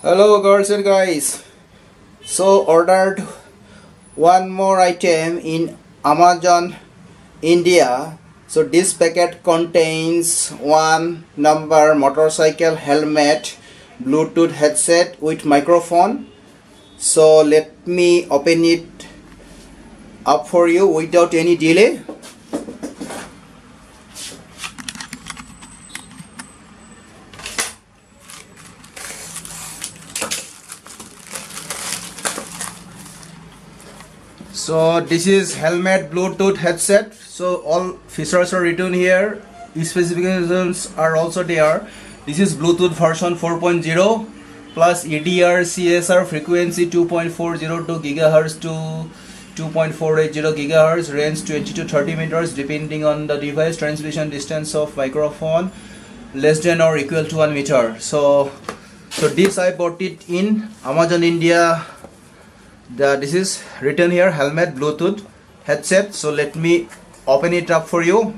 Hello girls and guys. So ordered one more item in Amazon India. So this packet contains one number motorcycle helmet, Bluetooth headset with microphone. So let me open it up for you without any delay. So this is helmet Bluetooth headset. So all features are written here. Specifications are also there. This is Bluetooth version 4.0 plus EDR CSR frequency 2.402 GHz to 2.480 GHz, range 20 to 30 meters depending on the device, transmission distance of microphone less than or equal to 1 meter. So this I bought it in Amazon India. This is written here, helmet Bluetooth headset. So let me open it up for you.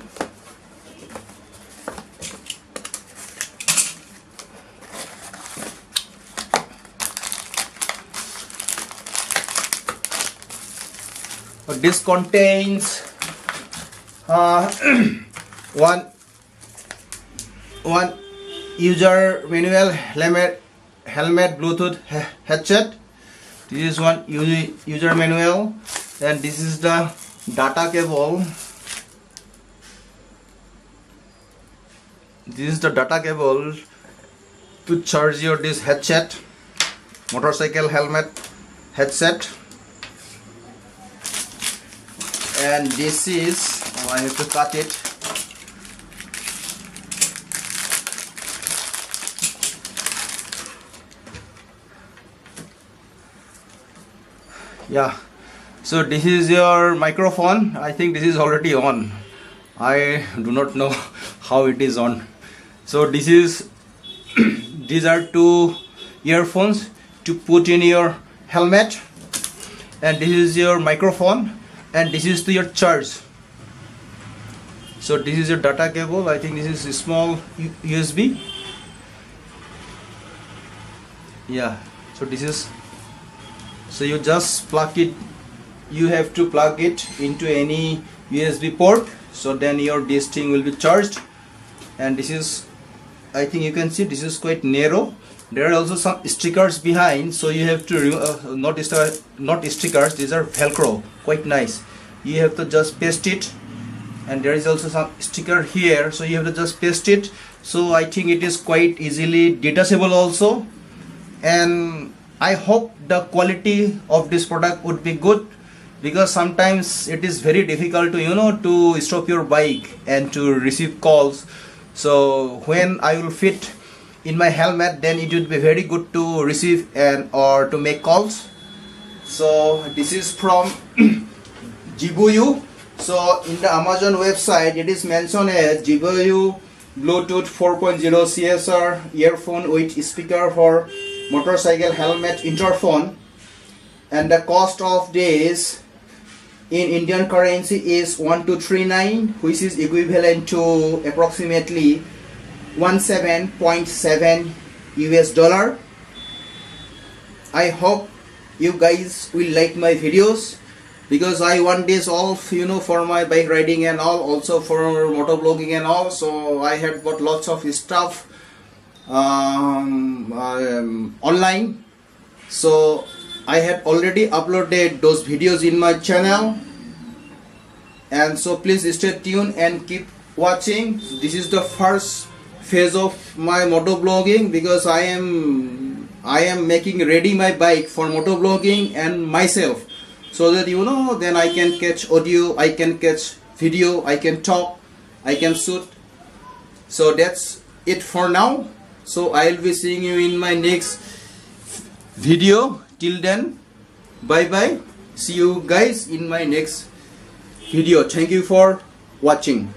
This contains one user manual, helmet Bluetooth headset. This is one user manual, and this is the data cable. This is the data cable to charge your this headset, motorcycle helmet headset. And this is, I have to cut it. Yeah, so this is your microphone. I think this is already on. I do not know how it is on. So this is these are two earphones to put in your helmet, and this is your microphone, and this is to your charge. So this is your data cable. I think this is a small USB. Yeah, so this is, so you just plug it, you have to plug it into any USB port, so then this thing will be charged. And this is, I think you can see, this is quite narrow. There are also some stickers behind, so you have to not stickers, these are Velcro, quite nice. You have to just paste it, and there is also some sticker here, so you have to just paste it. So I think it is quite easily detachable also, and I hope the quality of this product would be good, because sometimes it is very difficult to to stop your bike and to receive calls. So when I will fit in my helmet, then it would be very good to receive or to make calls. So this is from Zibuyu. So in the Amazon website it is mentioned as Zibuyu Bluetooth 4.0 CSR earphone with speaker for motorcycle helmet Interphone, and the cost of this in Indian currency is 1239, which is equivalent to approximately 17.7 US dollar. I hope you guys will like my videos, because I want this all for my bike riding and all, also for motovlogging and all. So I had bought lots of stuff online. So I had already uploaded those videos in my channel, and so please stay tuned and keep watching. This is the first phase of my motovlogging, because I am making ready my bike for motovlogging and myself, so that then I can catch audio, I can catch video, I can talk, I can shoot. So that's it for now. So I'll be seeing you in my next video. Till then, bye bye. See you guys in my next video. Thank you for watching.